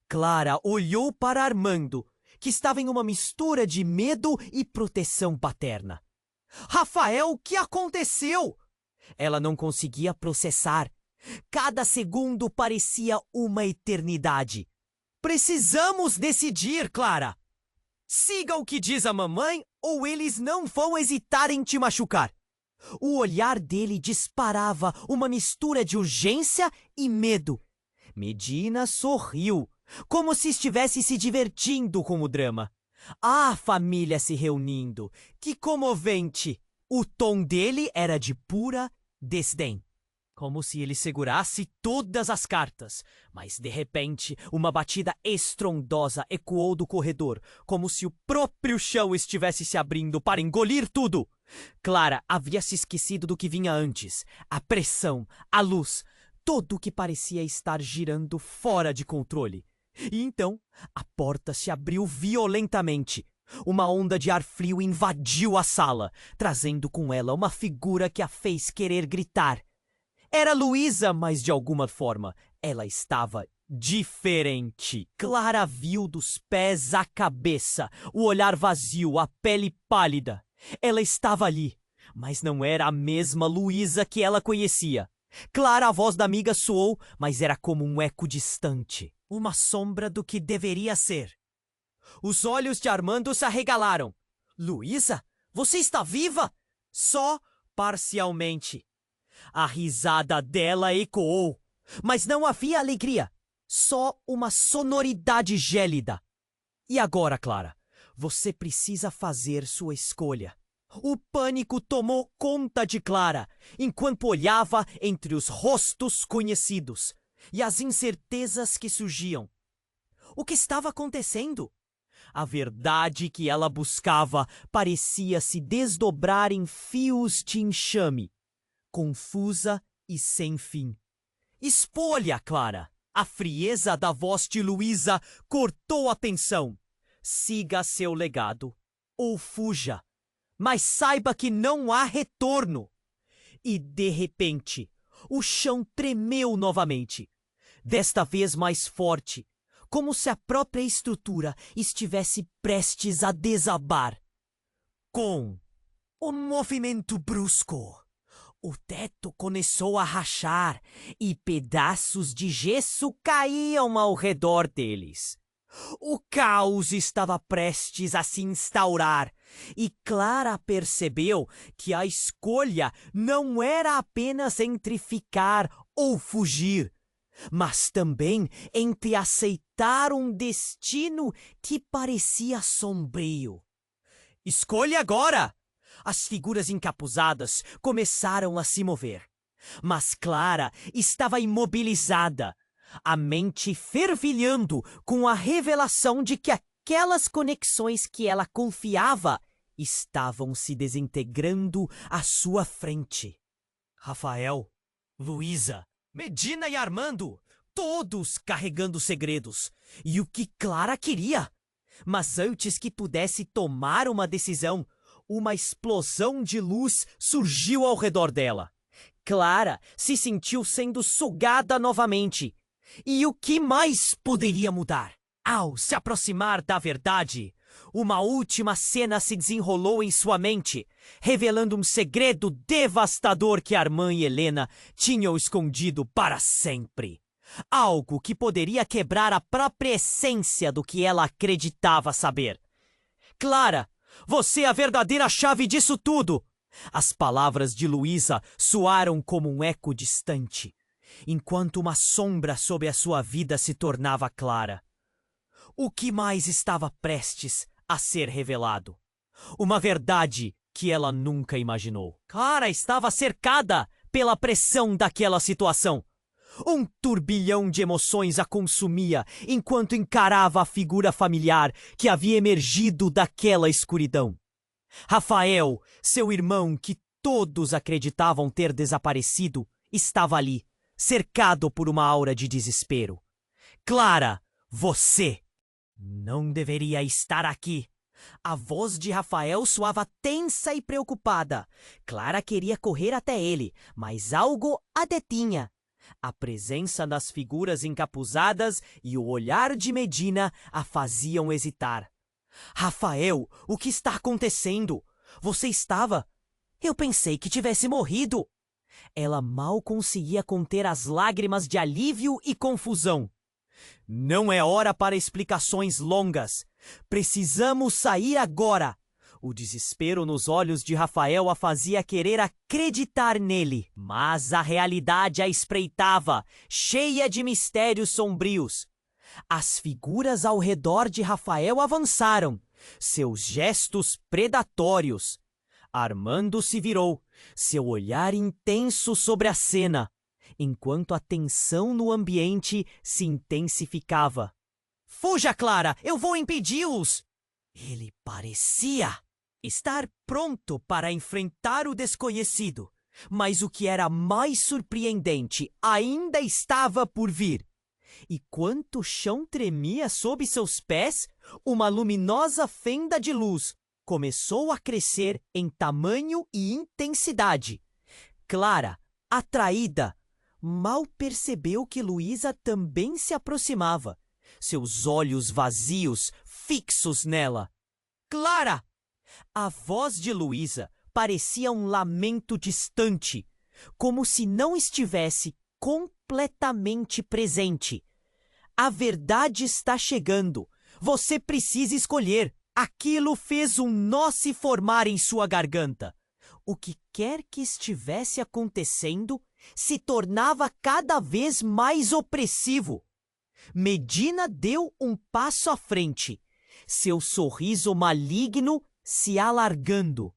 Clara olhou para Armando, que estava em uma mistura de medo e proteção paterna. Rafael, o que aconteceu? Ela não conseguia processar. Cada segundo parecia uma eternidade. Precisamos decidir, Clara. Siga o que diz a mamãe ou eles não vão hesitar em te machucar. O olhar dele disparava uma mistura de urgência e medo. Medina sorriu, como se estivesse se divertindo com o drama. A família se reunindo. Que comovente! O tom dele era de pura desdém. Como se ele segurasse todas as cartas. Mas, de repente, uma batida estrondosa ecoou do corredor, como se o próprio chão estivesse se abrindo para engolir tudo. Clara havia se esquecido do que vinha antes. A pressão, a luz, tudo o que parecia estar girando fora de controle. E então, a porta se abriu violentamente. Uma onda de ar frio invadiu a sala, trazendo com ela uma figura que a fez querer gritar. Era Luísa, mas de alguma forma, ela estava diferente. Clara viu dos pés à cabeça, o olhar vazio, a pele pálida. Ela estava ali, mas não era a mesma Luísa que ela conhecia. Clara, a voz da amiga soou, mas era como um eco distante. Uma sombra do que deveria ser. Os olhos de Armando se arregalaram. Luísa, você está viva? Só parcialmente. A risada dela ecoou, mas não havia alegria, só uma sonoridade gélida. E agora, Clara, você precisa fazer sua escolha. O pânico tomou conta de Clara, enquanto olhava entre os rostos conhecidos e as incertezas que surgiam. O que estava acontecendo? A verdade que ela buscava parecia se desdobrar em fios de enxame, confusa e sem fim. Escolha, Clara! A frieza da voz de Luísa cortou a tensão. Siga seu legado ou fuja, mas saiba que não há retorno. E, de repente, o chão tremeu novamente, desta vez mais forte, como se a própria estrutura estivesse prestes a desabar. Com um movimento brusco, o teto começou a rachar e pedaços de gesso caíam ao redor deles. O caos estava prestes a se instaurar e Clara percebeu que a escolha não era apenas entre ficar ou fugir, mas também entre aceitar um destino que parecia sombrio. Escolha agora! As figuras encapuzadas começaram a se mover, mas Clara estava imobilizada, a mente fervilhando com a revelação de que aquelas conexões que ela confiava estavam se desintegrando à sua frente. Rafael, Luísa, Medina e Armando, todos carregando segredos, e o que Clara queria. Mas antes que pudesse tomar uma decisão, uma explosão de luz surgiu ao redor dela. Clara se sentiu sendo sugada novamente. E o que mais poderia mudar? Ao se aproximar da verdade, uma última cena se desenrolou em sua mente, revelando um segredo devastador que Armand e Helena tinham escondido para sempre. Algo que poderia quebrar a própria essência do que ela acreditava saber. Clara, você é a verdadeira chave disso tudo! As palavras de Luísa soaram como um eco distante, enquanto uma sombra sobre a sua vida se tornava clara. O que mais estava prestes a ser revelado? Uma verdade que ela nunca imaginou. Clara estava cercada pela pressão daquela situação. Um turbilhão de emoções a consumia enquanto encarava a figura familiar que havia emergido daquela escuridão. Rafael, seu irmão que todos acreditavam ter desaparecido, estava ali, cercado por uma aura de desespero. Clara, você não deveria estar aqui. A voz de Rafael soava tensa e preocupada. Clara queria correr até ele, mas algo a detinha. A presença das figuras encapuzadas e o olhar de Medina a faziam hesitar. Rafael, o que está acontecendo? Você estava... Eu pensei que tivesse morrido. Ela mal conseguia conter as lágrimas de alívio e confusão. Não é hora para explicações longas. Precisamos sair agora. O desespero nos olhos de Rafael a fazia querer acreditar nele. Mas a realidade a espreitava, cheia de mistérios sombrios. As figuras ao redor de Rafael avançaram, seus gestos predatórios. Armando se virou, seu olhar intenso sobre a cena, enquanto a tensão no ambiente se intensificava. Fuja, Clara! Eu vou impedi-los! Ele parecia estar pronto para enfrentar o desconhecido, mas o que era mais surpreendente ainda estava por vir. E quanto o chão tremia sob seus pés, uma luminosa fenda de luz começou a crescer em tamanho e intensidade. Clara, atraída, mal percebeu que Luísa também se aproximava, seus olhos vazios fixos nela. Clara! A voz de Luísa parecia um lamento distante, como se não estivesse completamente presente. A verdade está chegando. Você precisa escolher. Aquilo fez um nó se formar em sua garganta. O que quer que estivesse acontecendo se tornava cada vez mais opressivo. Medina deu um passo à frente, seu sorriso maligno se alargando.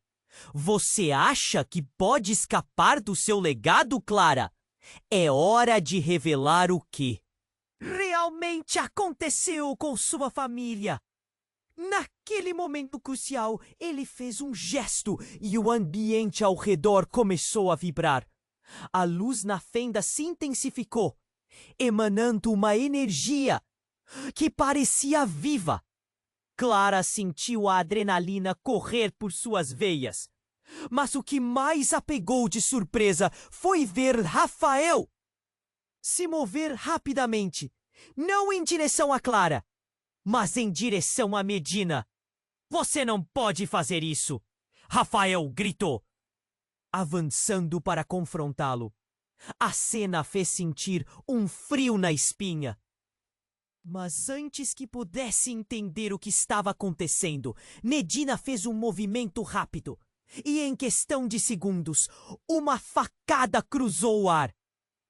Você acha que pode escapar do seu legado, Clara? É hora de revelar o que realmente aconteceu com sua família. Naquele momento crucial, ele fez um gesto e o ambiente ao redor começou a vibrar. A luz na fenda se intensificou, emanando uma energia que parecia viva. Clara sentiu a adrenalina correr por suas veias. Mas o que mais a pegou de surpresa foi ver Rafael se mover rapidamente, não em direção a Clara, mas em direção a Medina. Você não pode fazer isso! Rafael gritou, avançando para confrontá-lo. A cena fez sentir um frio na espinha. Mas antes que pudesse entender o que estava acontecendo, Medina fez um movimento rápido. E em questão de segundos, uma facada cruzou o ar.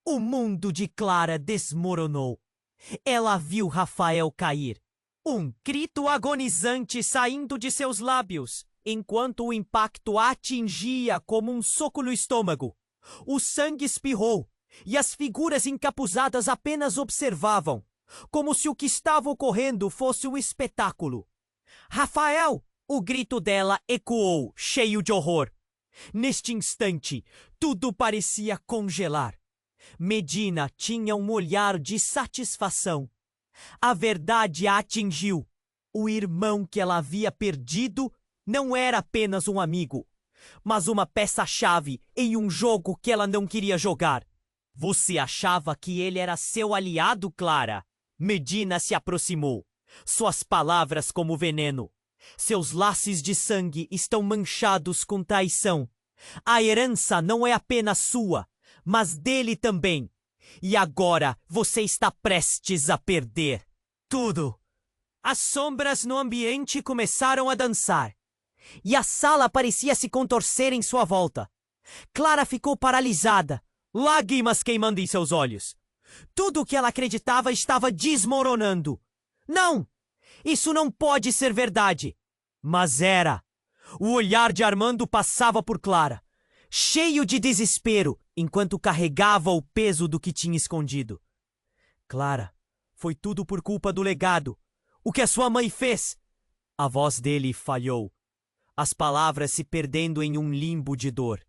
O mundo de Clara desmoronou. Ela viu Rafael cair. Um grito agonizante saindo de seus lábios, enquanto o impacto a atingia como um soco no estômago. O sangue espirrou, e as figuras encapuzadas apenas observavam, como se o que estava ocorrendo fosse um espetáculo. Rafael! O grito dela ecoou, cheio de horror. Neste instante, tudo parecia congelar. Medina tinha um olhar de satisfação. A verdade a atingiu. O irmão que ela havia perdido não era apenas um amigo, mas uma peça-chave em um jogo que ela não queria jogar. Você achava que ele era seu aliado, Clara? Medina se aproximou, suas palavras como veneno. Seus laços de sangue estão manchados com traição. A herança não é apenas sua, mas dele também. E agora você está prestes a perder tudo. As sombras no ambiente começaram a dançar, e a sala parecia se contorcer em sua volta. Clara ficou paralisada, lágrimas queimando em seus olhos. Tudo o que ela acreditava estava desmoronando. Não! Isso não pode ser verdade. Mas era. O olhar de Armando passava por Clara, cheio de desespero, enquanto carregava o peso do que tinha escondido. Clara, foi tudo por culpa do legado. O que a sua mãe fez? A voz dele falhou, as palavras se perdendo em um limbo de dor.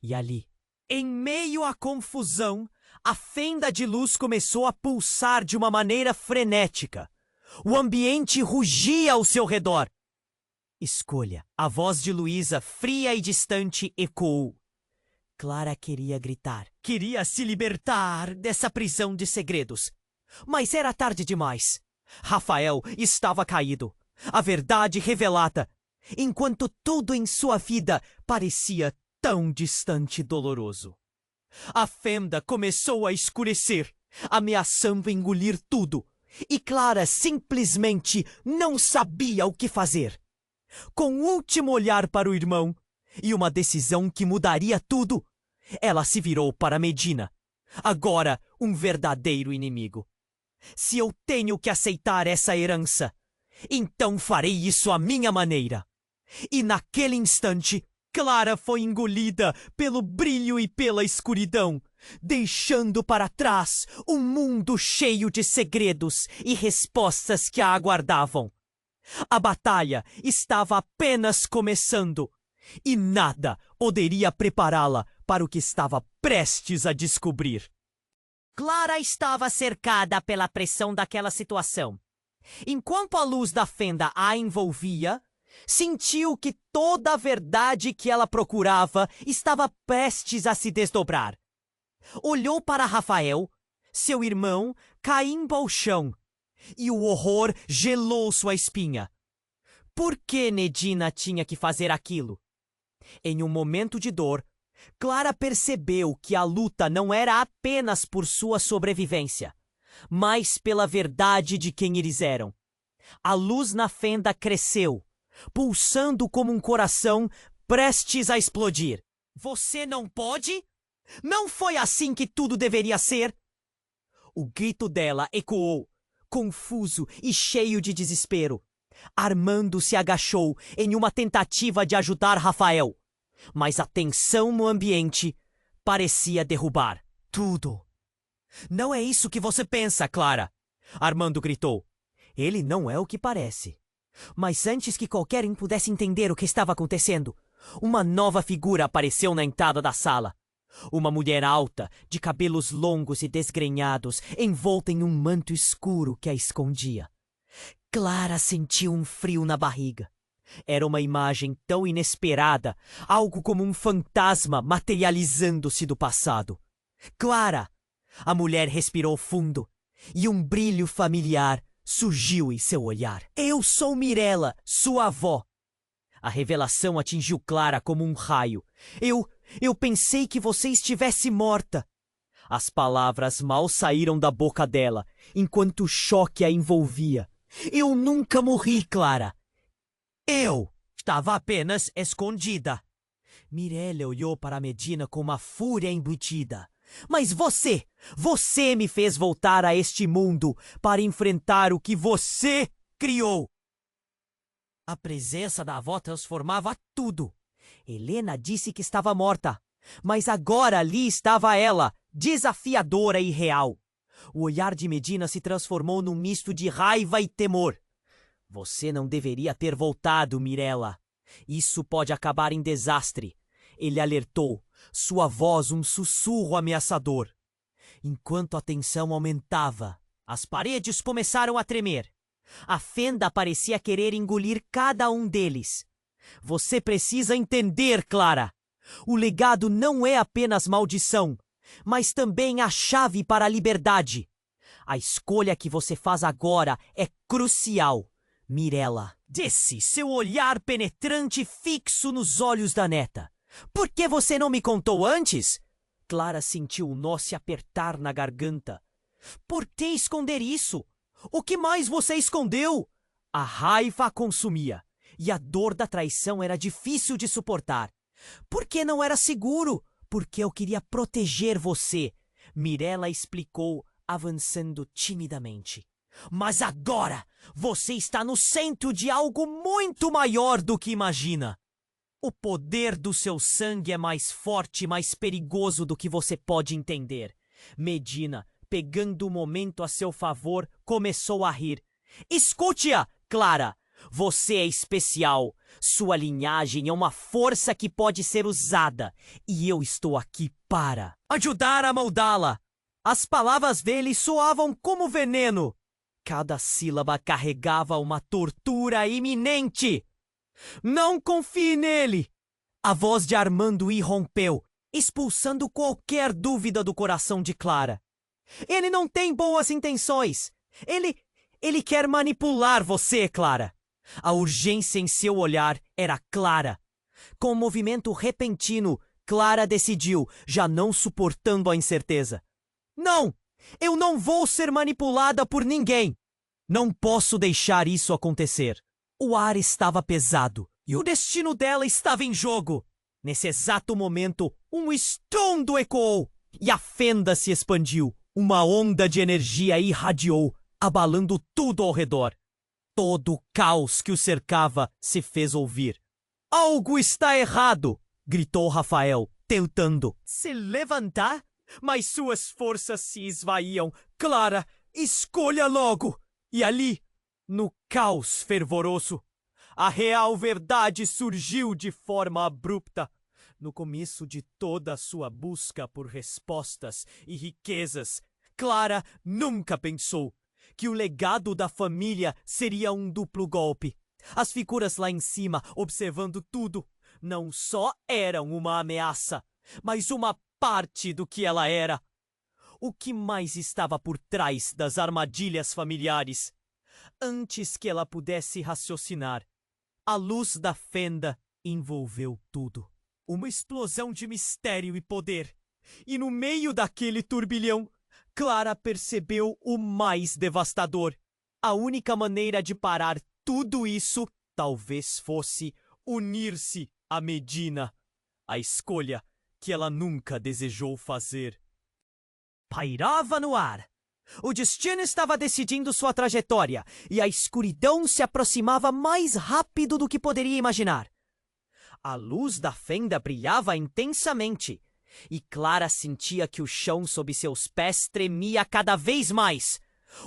E ali, em meio à confusão, a fenda de luz começou a pulsar de uma maneira frenética. O ambiente rugia ao seu redor. Escolha. A voz de Luísa, fria e distante, ecoou. Clara queria gritar. Queria se libertar dessa prisão de segredos. Mas era tarde demais. Rafael estava caído. A verdade revelada. Enquanto tudo em sua vida parecia tão distante e doloroso. A fenda começou a escurecer, ameaçando engolir tudo. E Clara simplesmente não sabia o que fazer. Com o último olhar para o irmão e uma decisão que mudaria tudo, ela se virou para Medina, agora um verdadeiro inimigo. Se eu tenho que aceitar essa herança, então farei isso à minha maneira. E naquele instante, Clara foi engolida pelo brilho e pela escuridão, deixando para trás um mundo cheio de segredos e respostas que a aguardavam. A batalha estava apenas começando, e nada poderia prepará-la para o que estava prestes a descobrir. Clara estava cercada pela pressão daquela situação. Enquanto a luz da fenda a envolvia, sentiu que toda a verdade que ela procurava estava prestes a se desdobrar. Olhou para Rafael, seu irmão, caindo ao chão, e o horror gelou sua espinha. Por que Medina tinha que fazer aquilo? Em um momento de dor, Clara percebeu que a luta não era apenas por sua sobrevivência, mas pela verdade de quem eles eram. A luz na fenda cresceu, pulsando como um coração prestes a explodir. Você não pode? Não foi assim que tudo deveria ser? O grito dela ecoou, confuso e cheio de desespero. Armando se agachou em uma tentativa de ajudar Rafael, mas a tensão no ambiente parecia derrubar tudo. Não é isso que você pensa, Clara! Armando gritou. Ele não é o que parece. Mas antes que qualquer um pudesse entender o que estava acontecendo, uma nova figura apareceu na entrada da sala. Uma mulher alta, de cabelos longos e desgrenhados, envolta em um manto escuro que a escondia. Clara sentiu um frio na barriga. Era uma imagem tão inesperada, algo como um fantasma materializando-se do passado. Clara! A mulher respirou fundo, e um brilho familiar surgiu em seu olhar. Eu sou Mirella, sua avó. A revelação atingiu Clara como um raio. Eu pensei que você estivesse morta. As palavras mal saíram da boca dela, enquanto o choque a envolvia. Eu nunca morri, Clara. Eu estava apenas escondida. Mirella olhou para Medina com uma fúria embutida. Mas você me fez voltar a este mundo para enfrentar o que você criou. A presença da avó transformava tudo. Helena disse que estava morta, mas agora ali estava ela, desafiadora e real. O olhar de Medina se transformou num misto de raiva e temor. Você não deveria ter voltado, Mirella. Isso pode acabar em desastre. Ele alertou, sua voz um sussurro ameaçador. Enquanto a tensão aumentava, as paredes começaram a tremer. A fenda parecia querer engolir cada um deles. Você precisa entender, Clara. O legado não é apenas maldição, mas também a chave para a liberdade. A escolha que você faz agora é crucial, Mirella. Disse, seu olhar penetrante fixo nos olhos da neta. Por que você não me contou antes? Clara sentiu o nó se apertar na garganta. Por que esconder isso? O que mais você escondeu? A raiva a consumia, e a dor da traição era difícil de suportar. Por que não era seguro? Porque eu queria proteger você, Mirella explicou, avançando timidamente. Mas agora você está no centro de algo muito maior do que imagina. O poder do seu sangue é mais forte e mais perigoso do que você pode entender. Medina, pegando o momento a seu favor, começou a rir. Escute-a, Clara! Você é especial. Sua linhagem é uma força que pode ser usada. E eu estou aqui para ajudar a moldá-la. As palavras dele soavam como veneno. Cada sílaba carregava uma tortura iminente. Não confie nele! A voz de Armando irrompeu, expulsando qualquer dúvida do coração de Clara. Ele não tem boas intenções. Ele quer manipular você, Clara. A urgência em seu olhar era clara. Com um movimento repentino, Clara decidiu, já não suportando a incerteza. Não! Eu não vou ser manipulada por ninguém! Não posso deixar isso acontecer. O ar estava pesado e o destino dela estava em jogo. Nesse exato momento, um estrondo ecoou e a fenda se expandiu. Uma onda de energia irradiou, abalando tudo ao redor. Todo o caos que o cercava se fez ouvir. Algo está errado! Gritou Rafael, tentando se levantar, mas suas forças se esvaíam. Clara, escolha logo! E ali, no caos fervoroso, a real verdade surgiu de forma abrupta. No começo de toda a sua busca por respostas e riquezas, Clara nunca pensou que o legado da família seria um duplo golpe. As figuras lá em cima, observando tudo, não só eram uma ameaça, mas uma parte do que ela era. O que mais estava por trás das armadilhas familiares? Antes que ela pudesse raciocinar, a luz da fenda envolveu tudo. Uma explosão de mistério e poder. E no meio daquele turbilhão, Clara percebeu o mais devastador. A única maneira de parar tudo isso talvez fosse unir-se a Medina, a escolha que ela nunca desejou fazer. Pairava no ar. O destino estava decidindo sua trajetória e a escuridão se aproximava mais rápido do que poderia imaginar. A luz da fenda brilhava intensamente e Clara sentia que o chão sob seus pés tremia cada vez mais.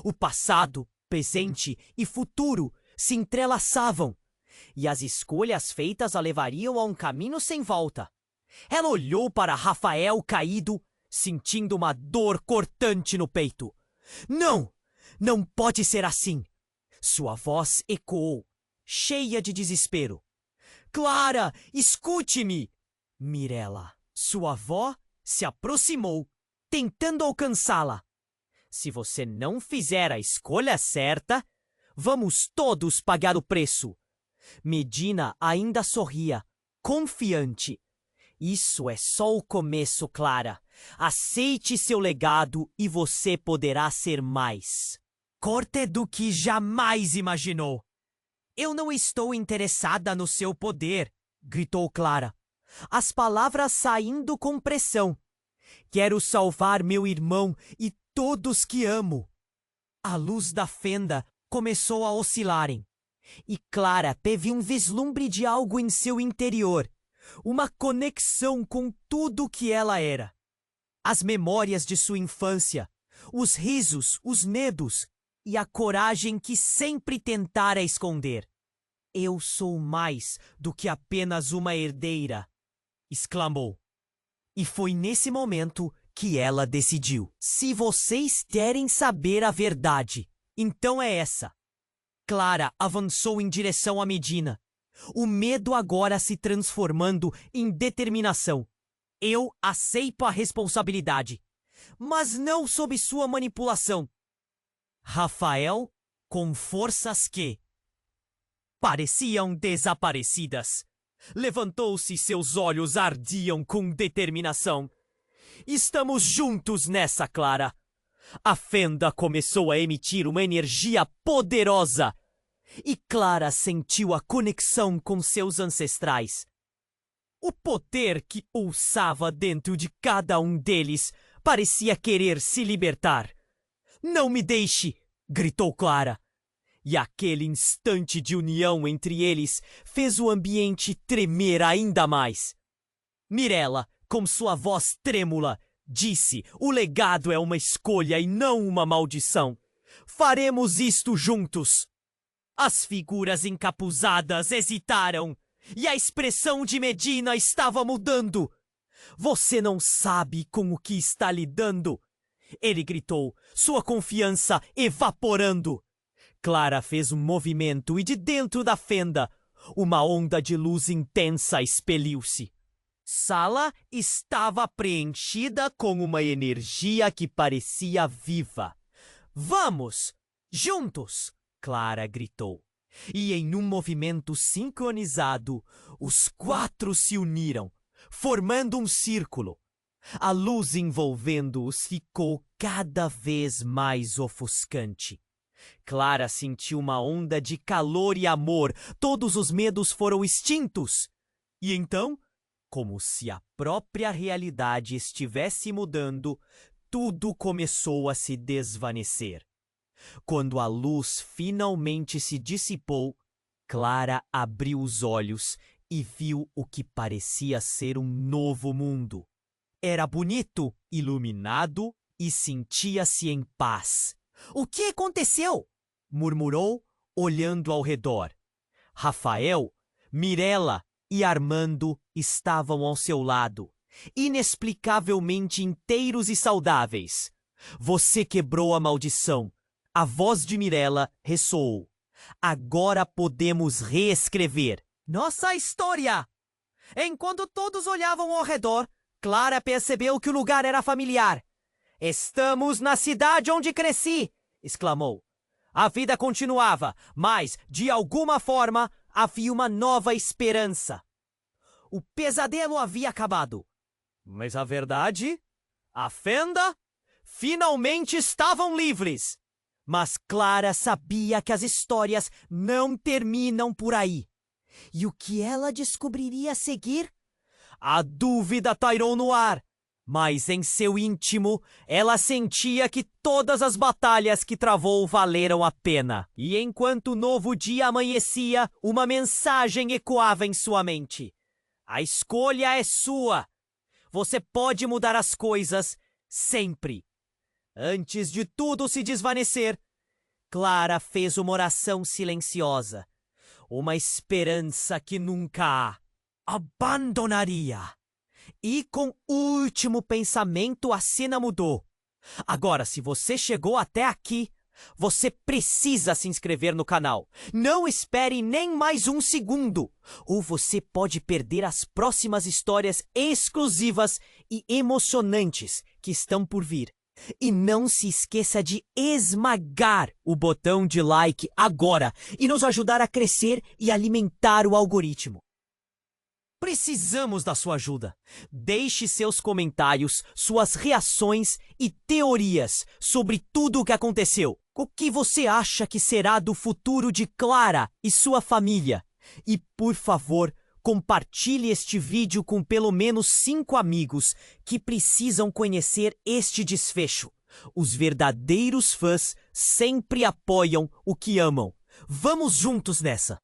O passado, presente e futuro se entrelaçavam e as escolhas feitas a levariam a um caminho sem volta. Ela olhou para Rafael caído, sentindo uma dor cortante no peito. Não! Não pode ser assim! Sua voz ecoou, cheia de desespero. Clara, escute-me! Mirella, sua avó, se aproximou, tentando alcançá-la. Se você não fizer a escolha certa, vamos todos pagar o preço. Medina ainda sorria, confiante. Isso é só o começo, Clara. Aceite seu legado e você poderá ser mais. Corte do que jamais imaginou. Eu não estou interessada no seu poder, gritou Clara, as palavras saindo com pressão. Quero salvar meu irmão e todos que amo. A luz da fenda começou a oscilarem e Clara teve um vislumbre de algo em seu interior. Uma conexão com tudo o que ela era. As memórias de sua infância, os risos, os medos e a coragem que sempre tentara esconder. Eu sou mais do que apenas uma herdeira, exclamou. E foi nesse momento que ela decidiu. Se vocês querem saber a verdade, então é essa. Clara avançou em direção a Medina. O medo agora se transformando em determinação. Eu aceito a responsabilidade, mas não sob sua manipulação. Rafael, com forças que pareciam desaparecidas, levantou-se e seus olhos ardiam com determinação. Estamos juntos nessa, Clara. A fenda começou a emitir uma energia poderosa. E Clara sentiu a conexão com seus ancestrais. O poder que pulsava dentro de cada um deles parecia querer se libertar. Não me deixe! Gritou Clara. E aquele instante de união entre eles fez o ambiente tremer ainda mais. Mirella, com sua voz trêmula, disse: o legado é uma escolha e não uma maldição. Faremos isto juntos. As figuras encapuzadas hesitaram e a expressão de Medina estava mudando. Você não sabe com o que está lidando, ele gritou, sua confiança evaporando. Clara fez um movimento e de dentro da fenda, uma onda de luz intensa expeliu-se. Sala estava preenchida com uma energia que parecia viva. Vamos, juntos! Clara gritou. E em um movimento sincronizado, os quatro se uniram, formando um círculo. A luz envolvendo-os ficou cada vez mais ofuscante. Clara sentiu uma onda de calor e amor. Todos os medos foram extintos. E então, como se a própria realidade estivesse mudando, tudo começou a se desvanecer. Quando a luz finalmente se dissipou, Clara abriu os olhos e viu o que parecia ser um novo mundo. Era bonito, iluminado e sentia-se em paz. O que aconteceu? Murmurou, olhando ao redor. Rafael, Mirella e Armando estavam ao seu lado, inexplicavelmente inteiros e saudáveis. Você quebrou a maldição. A voz de Mirella ressoou. Agora podemos reescrever nossa história. Enquanto todos olhavam ao redor, Clara percebeu que o lugar era familiar. Estamos na cidade onde cresci, exclamou. A vida continuava, mas, de alguma forma, havia uma nova esperança. O pesadelo havia acabado. Mas a verdade? A fenda? Finalmente estavam livres. Mas Clara sabia que as histórias não terminam por aí. E o que ela descobriria a seguir? A dúvida pairou no ar, mas em seu íntimo ela sentia que todas as batalhas que travou valeram a pena. E enquanto o novo dia amanhecia, uma mensagem ecoava em sua mente. A escolha é sua. Você pode mudar as coisas sempre. Antes de tudo se desvanecer, Clara fez uma oração silenciosa. Uma esperança que nunca a abandonaria. E com o último pensamento a cena mudou. Agora, se você chegou até aqui, você precisa se inscrever no canal. Não espere nem mais um segundo, ou você pode perder as próximas histórias exclusivas e emocionantes que estão por vir. E não se esqueça de esmagar o botão de like agora e nos ajudar a crescer e alimentar o algoritmo. Precisamos da sua ajuda. Deixe seus comentários, suas reações e teorias sobre tudo o que aconteceu. O que você acha que será do futuro de Clara e sua família? E, por favor, compartilhe este vídeo com pelo menos 5 amigos que precisam conhecer este desfecho. Os verdadeiros fãs sempre apoiam o que amam. Vamos juntos nessa!